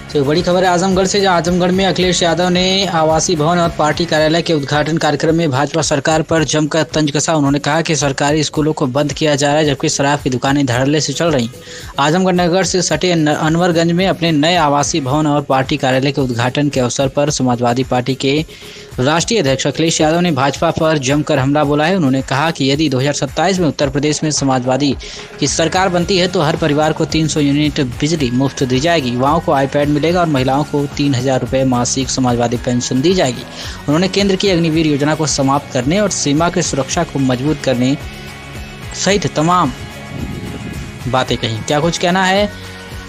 तो बड़ी खबर है आजमगढ़ से, जहां आजमगढ़ में अखिलेश यादव ने आवासीय भवन और पार्टी कार्यालय के उद्घाटन कार्यक्रम में भाजपा सरकार पर जमकर तंज कसा। उन्होंने कहा कि सरकारी स्कूलों को बंद किया जा रहा है, जबकि शराब की दुकानें धड़ल्ले से चल रही। आजमगढ़ नगर से सटे अनवरगंज में अपने नए आवासीय भवन और पार्टी कार्यालय के उद्घाटन के अवसर पर समाजवादी पार्टी के राष्ट्रीय अध्यक्ष अखिलेश यादव ने भाजपा पर जमकर हमला बोला है। उन्होंने कहा कि यदि 2027 में उत्तर प्रदेश में समाजवादी की सरकार बनती है तो हर परिवार को 300 यूनिट बिजली मुफ्त दी जाएगी, युवाओं को आईपैड मिलेगा और महिलाओं को 3,000 रुपये मासिक समाजवादी पेंशन दी जाएगी। उन्होंने केंद्र की अग्निवीर योजना को समाप्त करने और सीमा की सुरक्षा को मजबूत करने सहित तमाम बातें कही। क्या कुछ कहना है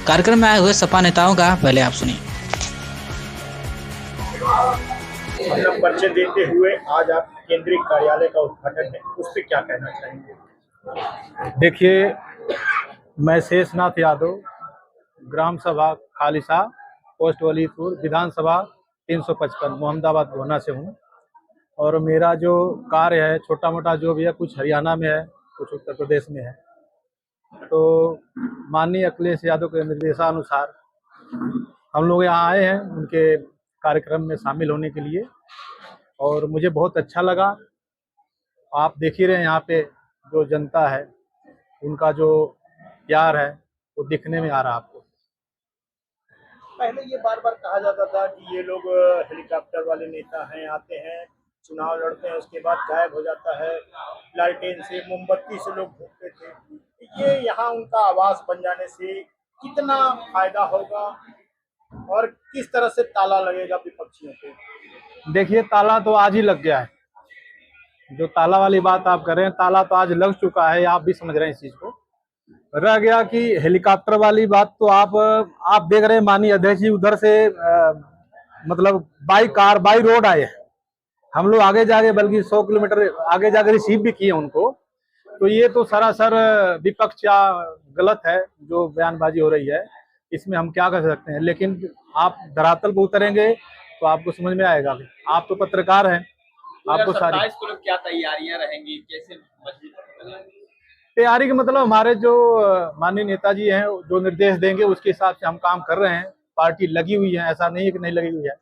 कार्यक्रम में आए हुए सपा नेताओं का, पहले आप सुनिए। मतलब परिचय देते हुए आज आप केंद्रीय कार्यालय का उद्घाटन है, उस पर क्या कहना चाहेंगे? देखिए, मैं शेषनाथ यादव, ग्राम सभा खालिसा, पोस्ट वलीपुर, विधानसभा 355 मोहम्मदाबाद गोहना से हूँ। और मेरा जो कार्य है छोटा मोटा जो भी है, कुछ हरियाणा में है, कुछ उत्तर प्रदेश में है। तो माननीय अखिलेश यादव के निर्देशानुसार हम लोग यहाँ आए हैं उनके कार्यक्रम में शामिल होने के लिए, और मुझे बहुत अच्छा लगा। आप देख ही रहे हैं यहाँ पे जो जनता है, उनका जो प्यार है वो दिखने में आ रहा है आपको। पहले ये बार बार कहा जाता था कि ये लोग हेलीकॉप्टर वाले नेता हैं, आते हैं, चुनाव लड़ते हैं, उसके बाद गायब हो जाता है। लालटेन से, मोमबत्ती से लोग भूखते थे। ये यहाँ उनका आवास बन जाने से कितना फायदा होगा और किस तरह से ताला लगेगा विपक्षियों को? देखिए, ताला तो आज ही लग गया है। जो ताला वाली बात आप कर रहे हैं, ताला तो आज लग चुका है, आप भी समझ रहे हैं इस चीज को। रह गया कि हेलीकॉप्टर वाली बात, तो आप देख रहे हैं माननीय अध्यक्ष जी उधर से मतलब बाई कार बाई रोड आए हैं। हम लोग आगे जाके बल्कि 100 किलोमीटर आगे जाकर रिसीव भी किए उनको। तो ये तो सरासर विपक्ष या गलत है जो बयानबाजी हो रही है, इसमें हम क्या कर सकते हैं। लेकिन आप धरातल पर उतरेंगे तो आपको समझ में आएगा। आप तो पत्रकार हैं, आपको सारी क्या तैयारियां रहेंगी, कैसे तैयारी के मतलब हमारे जो माननीय नेताजी हैं जो निर्देश देंगे उसके हिसाब से हम काम कर रहे हैं। पार्टी लगी हुई है, ऐसा नहीं है कि नहीं लगी हुई है।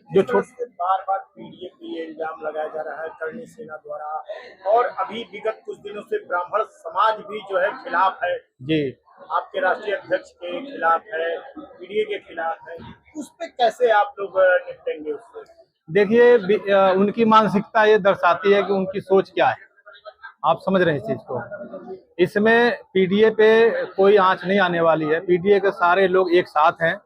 जो बार बार पीडीए पे इल्जाम लगाया जा रहा है करणी सेना द्वारा, और अभी विगत कुछ दिनों से ब्राह्मण समाज भी जो है खिलाफ है जी, आपके राष्ट्रीय अध्यक्ष के खिलाफ है, पीडीए के खिलाफ है। उस पे कैसे आप लोग निपटेंगे उससे? देखिए, उनकी मानसिकता ये दर्शाती है कि उनकी सोच क्या है। आप समझ रहे हैं इस चीज को। इसमें पीडीए पे कोई आंच नहीं आने वाली है। पीडीए के सारे लोग एक साथ हैं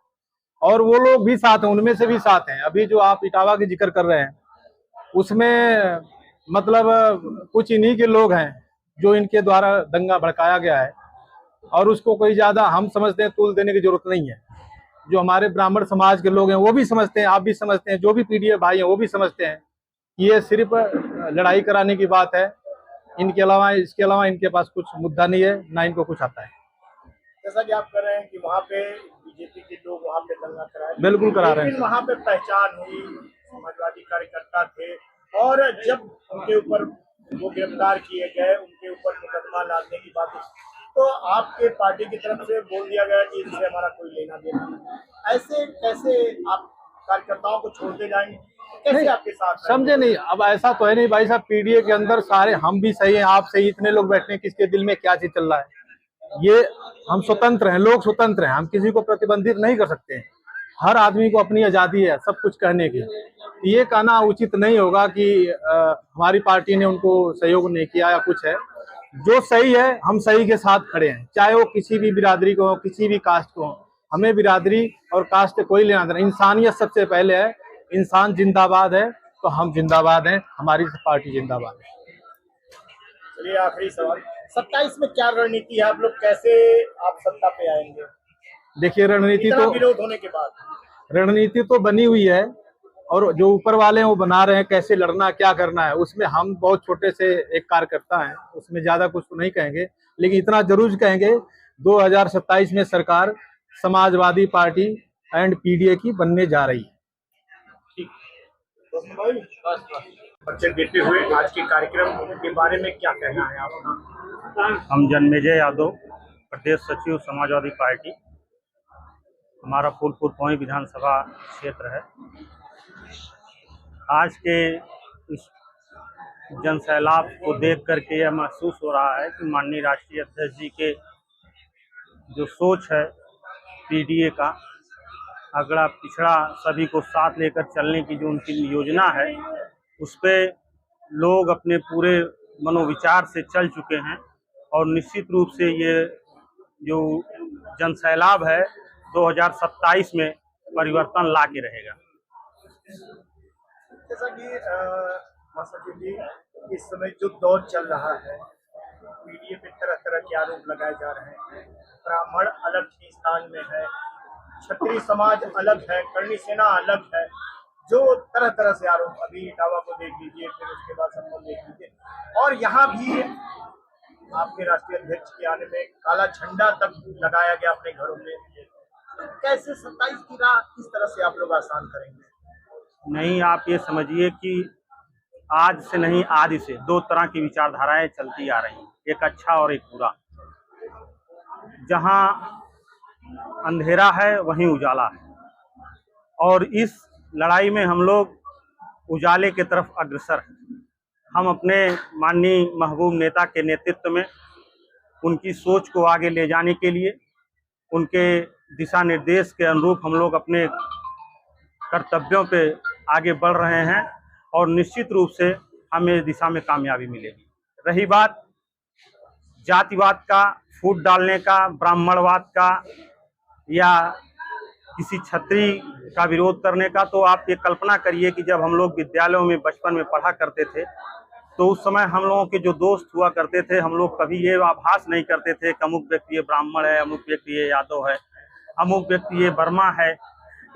और वो लोग भी साथ हैं, उनमें से भी साथ हैं। अभी जो आप इटावा की जिक्र कर रहे हैं उसमें मतलब कुछ इन्हीं के लोग हैं जो इनके द्वारा दंगा भड़काया गया है, और उसको कोई ज्यादा हम समझते हैं तूल देने की जरूरत नहीं है। जो हमारे ब्राह्मण समाज के लोग हैं वो भी समझते हैं, आप भी समझते हैं, जो भी पीडीए भाई हैं वो भी समझते हैं कि ये सिर्फ लड़ाई कराने की बात है। इसके अलावा इनके पास कुछ मुद्दा नहीं है, ना इनको कुछ आता है। जैसा कि आप कह रहे हैं कि वहाँ पे बीजेपी के लोग वहाँ पे दंगा कराए, बिल्कुल करा रहे हैं। वहाँ पे पहचान हुई, समाजवादी कार्यकर्ता थे, और जब उनके ऊपर वो गिरफ्तार किए गए, उनके ऊपर मुकदमा लादने की बात हुई, तो आपके पार्टी की तरफ से बोल दिया गया कि इससे हमारा कोई लेना देना नहीं। ऐसे कैसे आप कार्यकर्ताओं को छोड़ते जाएंगे? कैसे आपके साथ समझे नहीं? अब ऐसा तो है नहीं भाई साहब, पीडीए के अंदर सारे हम भी सही हैं, आप सही, इतने लोग बैठने, किसके दिल में क्या चीज चल रहा है। ये हम स्वतंत्र हैं, लोग स्वतंत्र हैं, हम किसी को प्रतिबंधित नहीं कर सकते हैं। हर आदमी को अपनी आजादी है सब कुछ कहने की। ये कहना उचित नहीं होगा कि हमारी पार्टी ने उनको सहयोग नहीं किया या कुछ है। जो सही है हम सही के साथ खड़े हैं, चाहे वो किसी भी बिरादरी को हो, किसी भी कास्ट को हो। हमें बिरादरी और कास्ट से कोई लेना देना, इंसानियत सबसे पहले है। इंसान जिंदाबाद है तो हम जिंदाबाद हैं, हमारी पार्टी जिंदाबाद है। चलिए, आखिरी सवाल, 27 में क्या रणनीति है? आप लोग कैसे आप सत्ता पे आएंगे? देखिए, विरोध होने के बाद रणनीति तो बनी हुई है, और जो ऊपर वाले हैं वो बना रहे हैं कैसे लड़ना, क्या करना है। उसमें हम बहुत छोटे से एक कार्यकर्ता हैं, उसमें ज्यादा कुछ तो नहीं कहेंगे, लेकिन इतना जरूर कहेंगे 2027 में सरकार समाजवादी पार्टी एंड पीडीए की बनने जा रही है। परिचय देते हुए आज के कार्यक्रम के बारे में क्या कहना है आपका? हम जन्मेजय यादव, प्रदेश सचिव समाजवादी पार्टी। हमारा फूलपुर पौनी विधानसभा क्षेत्र है। आज के इस जनसैलाब को देख करके यह महसूस हो रहा है कि माननीय राष्ट्रीय अध्यक्ष जी के जो सोच है पीडीए का अगड़ा पिछड़ा सभी को साथ लेकर चलने की जो उनकी योजना है, उस पे लोग अपने पूरे मनोविचार से चल चुके हैं और निश्चित रूप से ये जो जनसैलाब है 2027 में परिवर्तन ला के रहेगा। जैसा कि मास्टर जी, इस समय जो दौर चल रहा है, पीडीए पे तरह तरह के आरोप लगाए जा रहे हैं। ब्राह्मण अलग ही स्थान में है, क्षत्रिय समाज अलग है, करणी सेना अलग है, जो तरह तरह से आरोप, अभी इटावा को देख लीजिए, फिर उसके बाद सबको देख लीजिए, और यहाँ भी आपके राष्ट्रीय अध्यक्ष के आने में काला झंडा तक लगाया गया अपने घरों में। कैसे 27 की राह किस तरह से आप लोग आसान करेंगे? नहीं, आप ये समझिए कि आज से नहीं आदि से दो तरह की विचारधाराएं चलती आ रही हैं, एक अच्छा और एक बुरा। जहां अंधेरा है वहीं उजाला है, और इस लड़ाई में हम लोग उजाले की तरफ अग्रसर हैं। हम अपने माननीय महबूब नेता के नेतृत्व में उनकी सोच को आगे ले जाने के लिए उनके दिशा निर्देश के अनुरूप हम लोग अपने कर्तव्यों पे आगे बढ़ रहे हैं और निश्चित रूप से हमें इस दिशा में कामयाबी मिलेगी। रही बात जातिवाद का, फूट डालने का, ब्राह्मणवाद का या किसी क्षत्रिय का विरोध करने का, तो आप ये कल्पना करिए कि जब हम लोग विद्यालयों में बचपन में पढ़ा करते थे तो उस समय हम लोगों के जो दोस्त हुआ करते थे, हम लोग कभी ये आभास नहीं करते थे कि अमुक व्यक्ति ये ब्राह्मण है, अमुक व्यक्ति ये यादव है, अमुक व्यक्ति ये वर्मा है,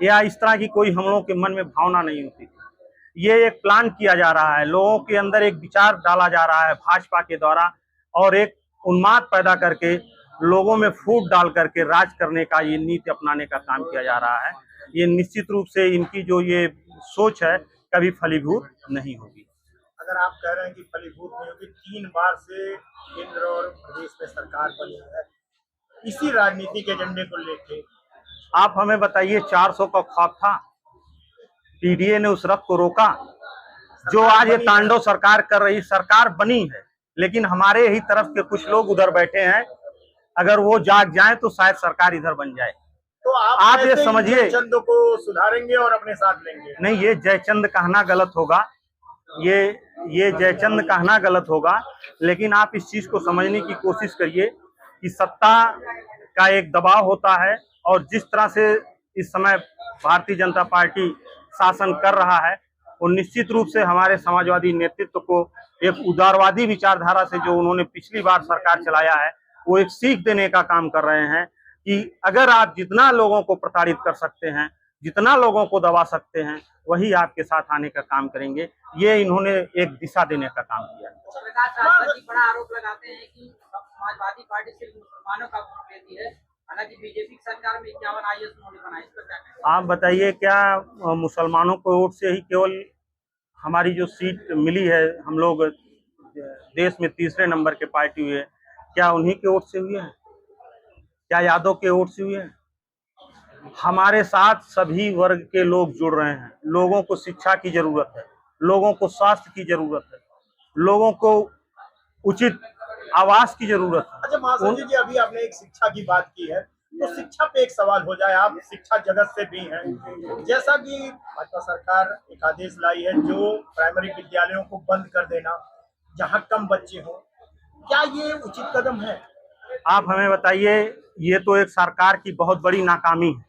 या इस तरह की कोई हम लोगों के मन में भावना नहीं होती थी। ये एक प्लान किया जा रहा है, लोगों के अंदर एक विचार डाला जा रहा है भाजपा के द्वारा, और एक उन्माद पैदा करके लोगों में फूट डाल करके राज करने का ये नीति अपनाने का काम किया जा रहा है। ये निश्चित रूप से इनकी जो ये सोच है कभी फलीभूत नहीं होगी। अगर आप कह रहे हैं कि फलीभूत नहीं होगी, 3 बार से केंद्र और प्रदेश में सरकार बनी है इसी राजनीतिक एजेंडे को लेके, आप हमें बताइए 400 का खौफ था, पीडीए ने उस रथ को रोका। जो आज ये तांडव सरकार कर रही, सरकार बनी है लेकिन हमारे ही तरफ के कुछ लोग उधर बैठे हैं, अगर वो जाग जाएं तो शायद सरकार इधर बन जाए। तो आप ये समझिए, जयचंद को सुधारेंगे और अपने साथ लेंगे। नहीं, ये जयचंद कहना गलत होगा, ये जयचंद कहना गलत होगा, लेकिन आप इस चीज को समझने की कोशिश करिए कि सत्ता का एक दबाव होता है, और जिस तरह से इस समय भारतीय जनता पार्टी शासन कर रहा है, वो निश्चित रूप से हमारे समाजवादी नेतृत्व को एक उदारवादी विचारधारा से जो उन्होंने पिछली बार सरकार चलाया है, वो एक सीख देने का काम कर रहे हैं कि अगर आप जितना लोगों को प्रताड़ित कर सकते हैं, जितना लोगों को दबा सकते हैं, वही आपके साथ आने का काम करेंगे। ये इन्होंने एक दिशा देने का काम किया। बड़ा आरोप लगाते हैं कि समाजवादी पार्टी सिर्फ मुसलमानों का वोट लेती है, हालांकि बीजेपी सरकार में 51 आईएएस उन्होंने बनाए, इस पर क्या कहें? आप बताइए, क्या मुसलमानों को वोट से ही केवल हमारी जो सीट मिली है, हम लोग देश में तीसरे नंबर के पार्टी हुए, क्या उन्हीं के वोट से हुए हैं? क्या यादव के वोट से हुए हैं? हमारे साथ सभी वर्ग के लोग जुड़ रहे हैं। लोगों को शिक्षा की जरूरत है, लोगों को स्वास्थ्य की जरूरत है, लोगों को उचित आवास की जरूरत है। अच्छा महाशय जी, अभी आपने एक शिक्षा की बात की है, तो शिक्षा पे एक सवाल हो जाए, आप शिक्षा जगत से भी हैं। जैसा कि भाजपा सरकार एक आदेश लाई है जो प्राइमरी विद्यालयों को बंद कर देना जहां कम बच्चे हों, क्या ये उचित कदम है? आप हमें बताइए, ये तो एक सरकार की बहुत बड़ी नाकामी है।